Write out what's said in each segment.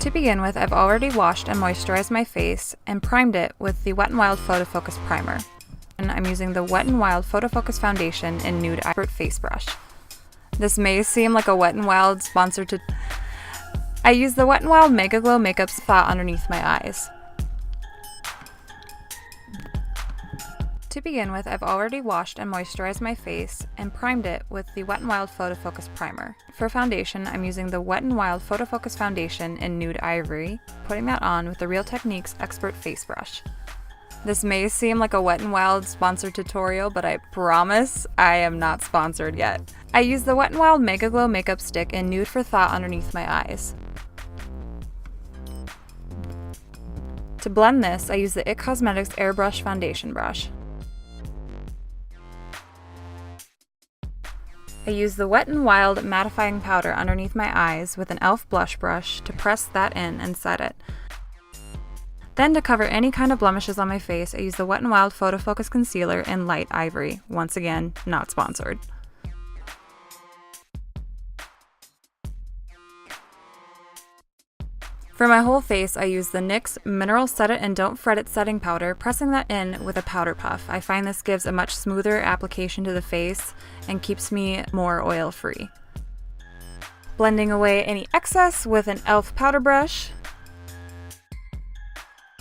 To begin with, I've already washed and moisturized my face and primed it with the Wet n Wild Photofocus primer. And I'm using the Wet n Wild Photofocus foundation in Nude Ivory face brush. This may seem like a Wet n Wild sponsored to... I use the Wet n Wild MegaGlo makeup spot underneath my eyes. To begin with, I've already washed and moisturized my face and primed it with the Wet n Wild Photofocus primer. For foundation, I'm using the Wet n Wild Photofocus foundation in Nude Ivory, putting that on with the Real Techniques Expert Face Brush. This may seem like a Wet n Wild sponsored tutorial, but I promise I am not sponsored yet. I use the Wet n Wild MegaGlo makeup stick in Nude for Thought underneath my eyes. To blend this, I use the IT Cosmetics Airbrush Foundation Brush. I use the Wet n Wild Mattifying Powder underneath my eyes with an e.l.f. blush brush to press that in and set it. Then to cover any kind of blemishes on my face, I use the Wet n Wild Photofocus Concealer in Light Ivory. Once again, not sponsored. For my whole face, I use the NYX Mineral Set It and Don't Fret It setting powder, pressing that in with a powder puff. I find this gives a much smoother application to the face and keeps me more oil-free. Blending away any excess with an e.l.f. powder brush.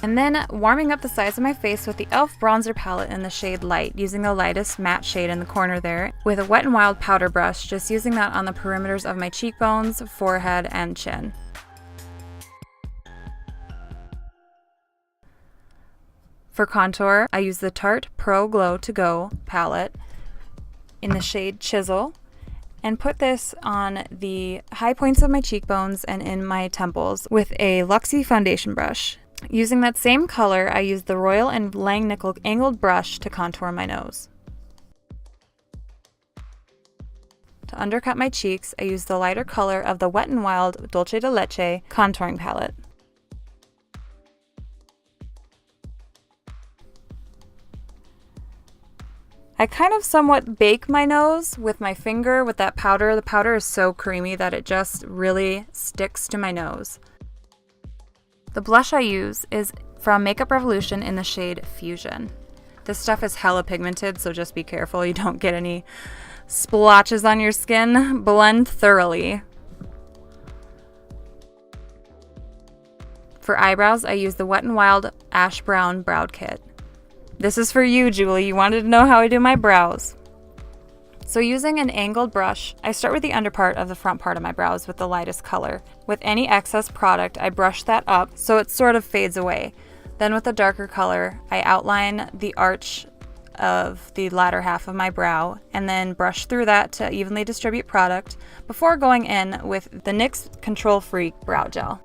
And then warming up the sides of my face with the e.l.f. bronzer palette in the shade Light, using the lightest matte shade in the corner there, with a Wet n Wild powder brush, just using that on the perimeters of my cheekbones, forehead, and chin. For contour, I use the Tarte Pro Glow To Go palette in the shade Chisel and put this on the high points of my cheekbones and in my temples with a Luxie foundation brush. Using that same color, I use the Royal and Langnickel angled brush to contour my nose. To undercut my cheeks, I use the lighter color of the Wet n Wild Dulce de Leche contouring palette. I kind of somewhat bake my nose with my finger with that powder. The powder is so creamy that it just really sticks to my nose. The blush I use is from Makeup Revolution in the shade Fusion. This stuff is hella pigmented, so just be careful you don't get any splotches on your skin. Blend thoroughly. For eyebrows, I use the Wet n Wild Ash Brown Brow Kit. This is for you, Julie. You wanted to know how I do my brows. So using an angled brush, I start with the underpart of the front part of my brows with the lightest color. With any excess product, I brush that up so it sort of fades away. Then with a darker color, I outline the arch of the latter half of my brow and then brush through that to evenly distribute product before going in with the NYX Control Freak Brow Gel.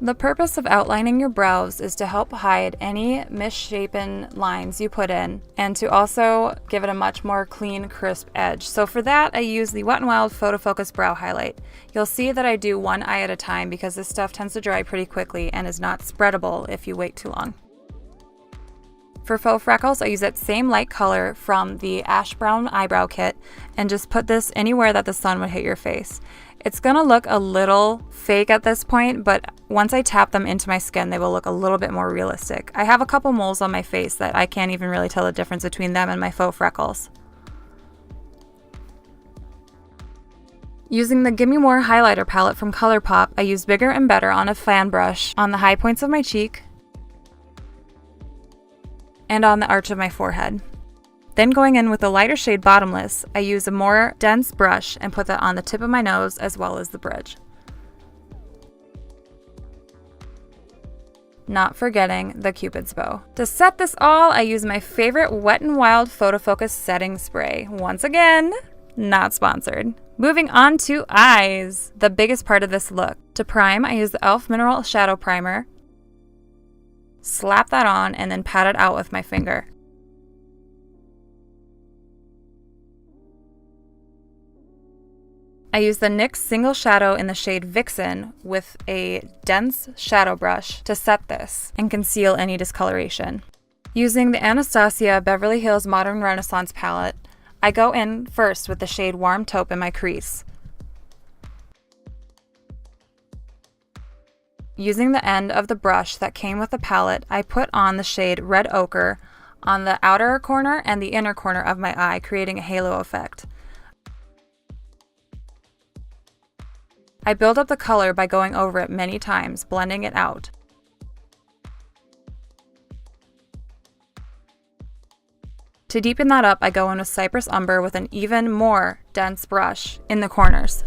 The purpose of outlining your brows is to help hide any misshapen lines you put in and to also give it a much more clean, crisp edge. So for that, I use the Wet n Wild Photofocus Brow Highlight. You'll see that I do one eye at a time because this stuff tends to dry pretty quickly and is not spreadable if you wait too long. For faux freckles, I use that same light color from the Ash Brown Eyebrow Kit and just put this anywhere that the sun would hit your face. It's gonna look a little fake at this point, but once I tap them into my skin, they will look a little bit more realistic. I have a couple moles on my face that I can't even really tell the difference between them and my faux freckles. Using the Gimme More highlighter palette from ColourPop, I use Bigger and Better on a fan brush on the high points of my cheek and on the arch of my forehead. Then going in with a lighter shade Bottomless, I use a more dense brush and put that on the tip of my nose as well as the bridge. Not forgetting the Cupid's bow. To set this all, I use my favorite Wet n Wild Photofocus setting spray. Once again, not sponsored. Moving on to eyes, the biggest part of this look. To prime, I use the e.l.f. Mineral Shadow Primer. Slap that on and then pat it out with my finger. I use the NYX Single Shadow in the shade Vixen with a dense shadow brush to set this and conceal any discoloration. Using the Anastasia Beverly Hills Modern Renaissance palette, I go in first with the shade Warm Taupe in my crease. Using the end of the brush that came with the palette, I put on the shade Red Ochre on the outer corner and the inner corner of my eye, creating a halo effect. I build up the color by going over it many times, blending it out. To deepen that up, I go in with Cypress Umber with an even more dense brush in the corners.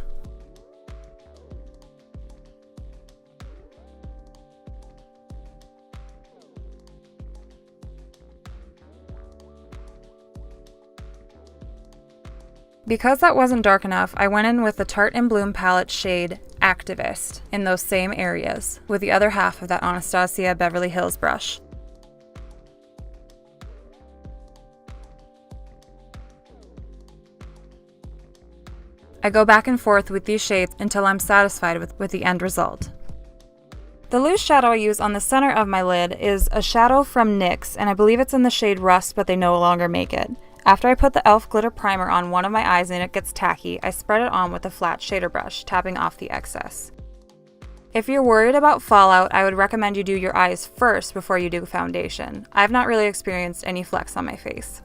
Because that wasn't dark enough, I went in with the Tarte in Bloom palette shade Activist in those same areas, with the other half of that Anastasia Beverly Hills brush. I go back and forth with these shades until I'm satisfied with the end result. The loose shadow I use on the center of my lid is a shadow from NYX, and I believe it's in the shade Rust, but they no longer make it. After I put the e.l.f. glitter primer on one of my eyes and it gets tacky, I spread it on with a flat shader brush, tapping off the excess. If you're worried about fallout, I would recommend you do your eyes first before you do foundation. I've not really experienced any flecks on my face.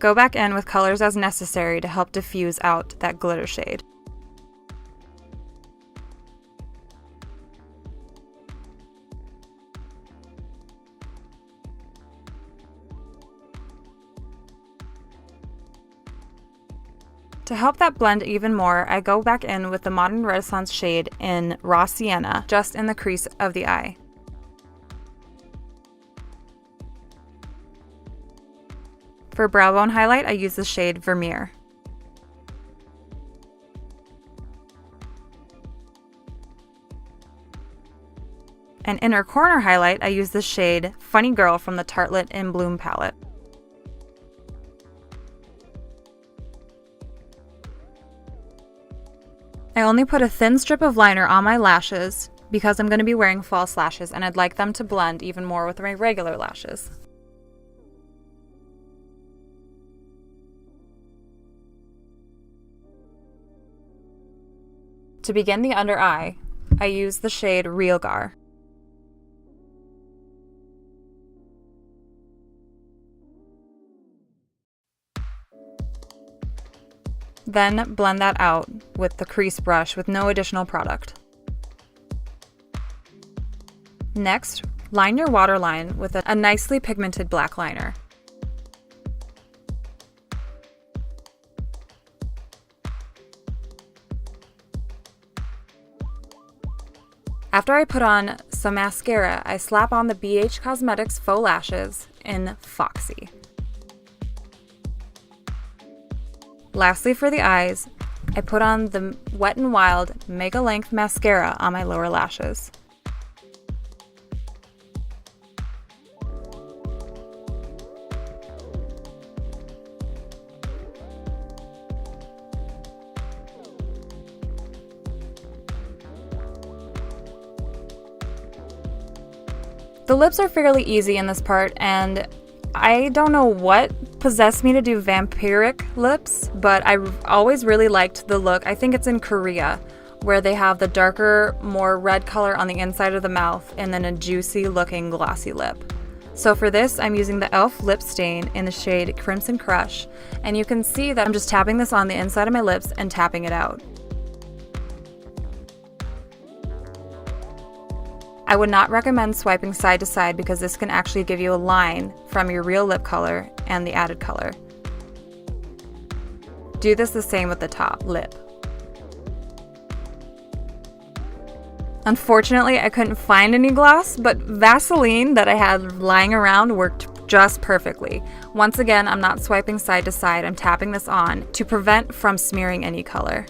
Go back in with colors as necessary to help diffuse out that glitter shade. To help that blend even more, I go back in with the Modern Renaissance shade in Raw Sienna, just in the crease of the eye. For brow bone highlight, I use the shade Vermeer. An inner corner highlight, I use the shade Funny Girl from the Tartelette in Bloom palette. I only put a thin strip of liner on my lashes because I'm going to be wearing false lashes and I'd like them to blend even more with my regular lashes. To begin the under eye, I use the shade Real Gar. Then blend that out with the crease brush with no additional product. Next, line your waterline with a nicely pigmented black liner. After I put on some mascara, I slap on the BH Cosmetics faux lashes in Foxy. Lastly, for the eyes, I put on the Wet n Wild Mega Length Mascara on my lower lashes. The lips are fairly easy in this part, and I don't know what possessed me to do vampiric lips, but I always really liked the look. I think it's in Korea, where they have the darker, more red color on the inside of the mouth and then a juicy looking glossy lip. So for this, I'm using the e.l.f. lip stain in the shade Crimson Crush, and you can see that I'm just tapping this on the inside of my lips and tapping it out. I would not recommend swiping side to side because this can actually give you a line from your real lip color and the added color. Do this the same with the top lip. Unfortunately, I couldn't find any gloss, but Vaseline that I had lying around worked just perfectly. Once again, I'm not swiping side to side, I'm tapping this on to prevent from smearing any color.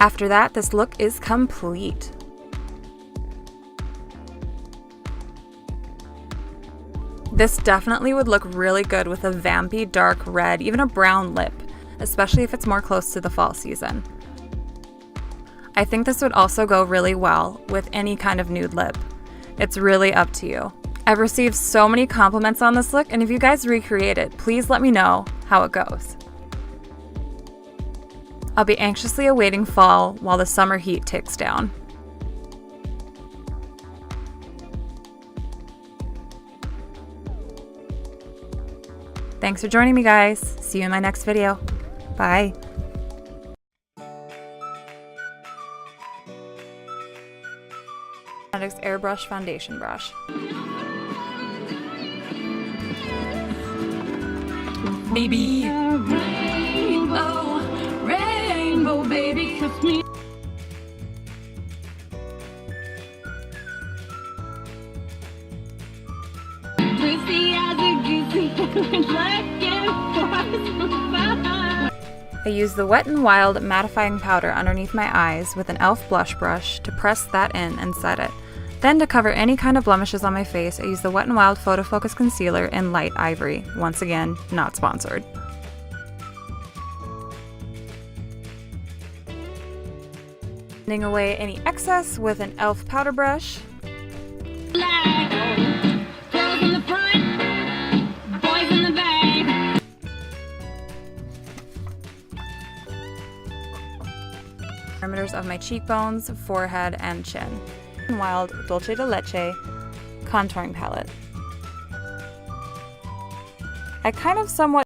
After that, this look is complete. This definitely would look really good with a vampy dark red, even a brown lip, especially if it's more close to the fall season. I think this would also go really well with any kind of nude lip. It's really up to you. I've received so many compliments on this look, and if you guys recreate it, please let me know how it goes. I'll be anxiously awaiting fall while the summer heat ticks down. Thanks for joining me, guys. See you in my next video. Bye. Nyx Airbrush Foundation Brush. Baby. Rainbow, rainbow, baby, kiss me. I use the Wet n Wild Mattifying Powder underneath my eyes with an e.l.f. blush brush to press that in and set it. Then to cover any kind of blemishes on my face, I use the Wet n Wild Photofocus Concealer in Light Ivory. Once again, not sponsored. Blending away any excess with an e.l.f. powder brush. Perimeters of my cheekbones, forehead, and chin. Wild Dulce de Leche contouring palette. I kind of somewhat